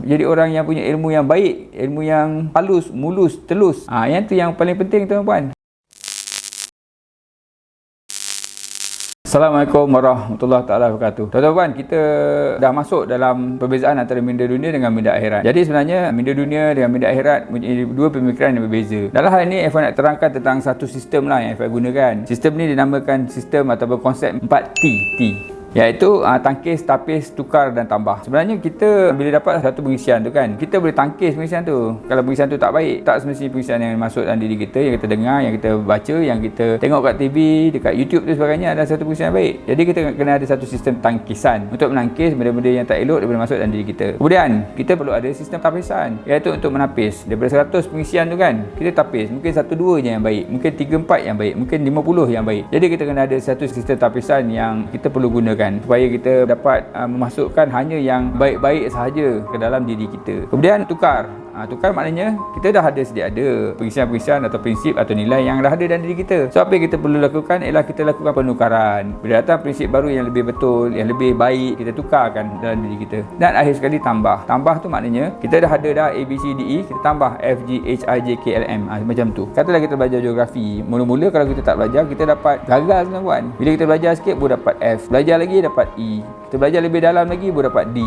Jadi orang yang punya ilmu yang baik, ilmu yang halus, mulus, telus. Yang tu yang paling penting tuan-tuan. Assalamualaikum warahmatullahi wabarakatuh. Tuan-tuan, kita dah masuk dalam perbezaan antara minda dunia dengan minda akhirat. Jadi sebenarnya minda dunia dengan minda akhirat mempunyai dua pemikiran yang berbeza. Dalam hal ini, Irfan nak terangkan tentang satu sistem lah yang Irfan gunakan. Sistem ni dinamakan sistem ataupun konsep 4T. Iaitu tangkis, tapis, tukar dan tambah. Sebenarnya kita bila dapat satu pengisian tu kan, kita boleh tangkis pengisian tu. Kalau pengisian tu tak baik, tak semestinya pengisian yang masuk dalam diri kita, yang kita dengar, yang kita baca, yang kita tengok kat TV, dekat YouTube tu sebagainya, ada satu pengisian yang baik. Jadi kita kena ada satu sistem tangkisan untuk menangkis benda-benda yang tak elok daripada masuk dalam diri kita. Kemudian kita perlu ada sistem tapisan, iaitu untuk menapis. Daripada 100 pengisian tu kan, kita tapis. Mungkin 1-2 je yang baik, mungkin 3-4 yang baik, mungkin 50 yang baik. Jadi kita kena ada satu sistem tapisan yang kita perlu gunakan supaya kita dapat memasukkan hanya yang baik-baik sahaja ke dalam diri kita. Kemudian tukar. Tukar maknanya kita dah ada sedia ada pengisian-pengisian atau prinsip atau nilai yang dah ada dalam diri kita. So apa yang kita perlu lakukan ialah kita lakukan penukaran. Bila datang prinsip baru yang lebih betul, yang lebih baik, kita tukarkan dalam diri kita. Dan akhir sekali tambah. Tambah tu maknanya kita dah ada dah A, B, C, D, E, kita tambah F, G, H, I, J, K, L, M. Macam tu. Katalah kita belajar geografi. Mula-mula kalau kita tak belajar, kita dapat gagal tuan-tuan. Bila kita belajar sikit baru dapat F. Belajar lagi dapat E. Kita belajar lebih dalam lagi baru dapat D.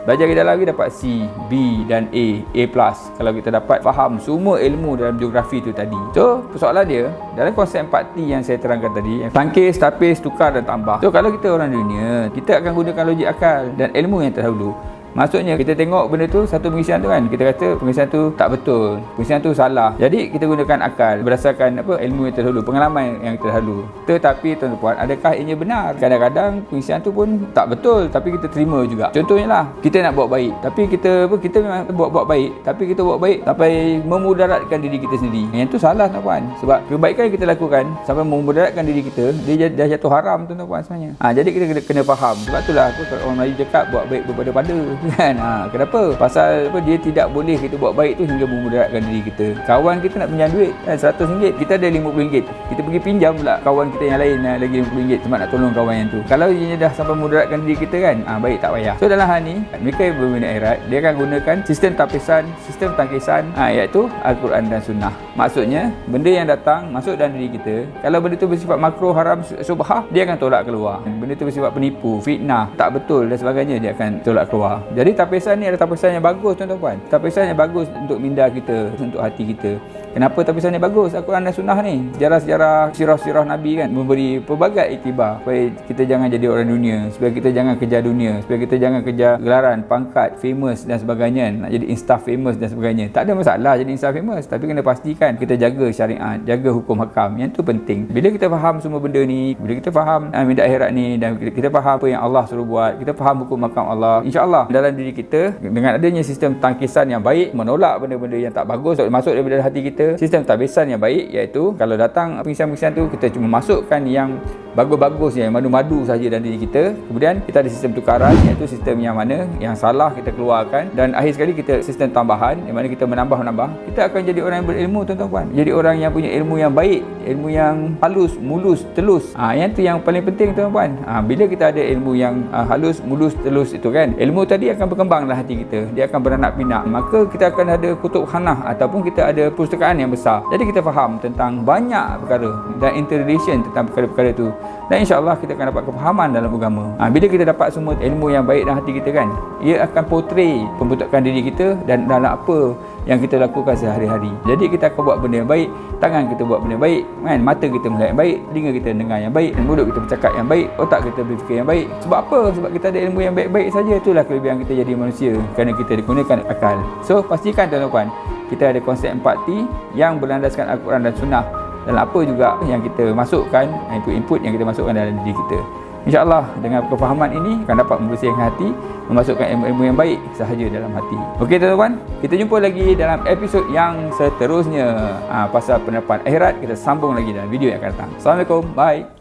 Belajar kita lagi dapat C, B dan A plus. Kalau kita dapat faham semua ilmu dalam geografi tu tadi. So, persoalan dia, dalam konsep 4T yang saya terangkan tadi, tangkis, tapis, tukar dan tambah. So, kalau kita orang dunia, kita akan gunakan logik akal dan ilmu yang terdahulu. Maksudnya kita tengok benda tu, satu pengisian tu kan, kita kata pengisian tu tak betul, pengisian tu salah. Jadi kita gunakan akal berdasarkan ilmu yang terdahulu, pengalaman yang terdahulu. Tetapi tuan-tuan, adakah ianya benar? Kadang-kadang pengisian tu pun tak betul tapi kita terima juga. Contohnya lah, kita nak buat baik tapi kita memang buat baik, tapi kita buat baik sampai memudaratkan diri kita sendiri. Yang tu salah tuan-tuan. Sebab kebaikan yang kita lakukan sampai memudaratkan diri kita, dia dah jatuh haram tuan-tuan sebenarnya. Jadi kita kena faham. Sebab itulah orang Melayu cakap buat baik berpada-pada. Kan? Kenapa? Pasal dia tidak boleh kita buat baik tu hingga memudaratkan diri kita. Kawan kita nak pinjam duit RM100, kita ada RM50, kita pergi pinjam pula kawan kita yang lain lagi RM50 sebab nak tolong kawan yang tu. Kalau dia dah sampai memudaratkan diri kita kan, baik tak payah. So dalam hal ni, mereka yang berminat akhirat, dia akan gunakan sistem tapisan, sistem tangkisan, iaitu Al-Quran dan Sunnah. Maksudnya benda yang datang masuk dalam diri kita, kalau benda tu bersifat makruh, haram, syubhah, dia akan tolak keluar. Benda tu bersifat penipu, fitnah, tak betul dan sebagainya, dia akan tolak keluar. Jadi tapisan ni adalah tapisan yang bagus tuan-tuan. Tapisan yang bagus untuk minda kita, untuk hati kita. Kenapa tapisan ni bagus? Al-Quran dan Sunnah ni, sejarah-sejarah, sirah-sirah Nabi kan, memberi pelbagai iktibar supaya kita jangan jadi orang dunia, supaya kita jangan kejar dunia, supaya kita jangan kejar gelaran, pangkat, famous dan sebagainya, nak jadi insta famous dan sebagainya. Tak ada masalah jadi insta famous, tapi kena pastikan kita jaga syariat, jaga hukum hakam. Yang tu penting. Bila kita faham semua benda ni, bila kita faham minda akhirat ni, dan kita faham apa yang Allah suruh buat, kita faham hukum hakam Allah, insya-Allah dalam diri kita, dengan adanya sistem tangkisan yang baik, menolak benda-benda yang tak bagus masuk daripada hati kita, sistem tabisan yang baik, iaitu kalau datang pengisian-pengisian tu, kita cuma masukkan yang bagus-bagus, yang madu-madu saja dalam diri kita. Kemudian kita ada sistem tukaran, iaitu sistem yang mana yang salah kita keluarkan, dan akhir sekali kita sistem tambahan, di mana kita menambah-menambah. Kita akan jadi orang yang berilmu tuan-tuan, jadi orang yang punya ilmu yang baik, ilmu yang halus, mulus, telus. Yang tu yang paling penting tuan-tuan. Bila kita ada ilmu yang halus, mulus, telus itu kan, ilmu tadi akan berkembang dalam hati kita, dia akan beranak pinak, maka kita akan ada kutub khanah ataupun kita ada perpustakaan yang besar. Jadi kita faham tentang banyak perkara dan interrelation tentang perkara-perkara itu, dan insya-Allah kita akan dapat kefahaman dalam agama. Bila kita dapat semua ilmu yang baik dalam hati kita kan, ia akan portray pembentukan diri kita dan dalam apa yang kita lakukan sehari-hari. Jadi kita akan buat benda yang baik, tangan kita buat benda yang baik kan, mata kita melihat yang baik, telinga kita dengar yang baik, dan mulut kita bercakap yang baik, otak kita berfikir yang baik. Sebab apa? Sebab kita ada ilmu yang baik-baik saja. Itulah kelebihan kita jadi manusia, kerana kita digunakan akal. So pastikan tuan-tuan, kita ada konsep 4T yang berlandaskan Al-Quran dan Sunnah dalam apa juga yang kita masukkan, input-input yang kita masukkan dalam diri kita. InsyaAllah dengan kefahaman ini akan dapat membersihkan hati, memasukkan ilmu-ilmu yang baik sahaja dalam hati. Okey tuan-tuan, kita jumpa lagi dalam episod yang seterusnya. Pasal pendapat akhirat, kita sambung lagi dalam video yang akan datang. Assalamualaikum, bye.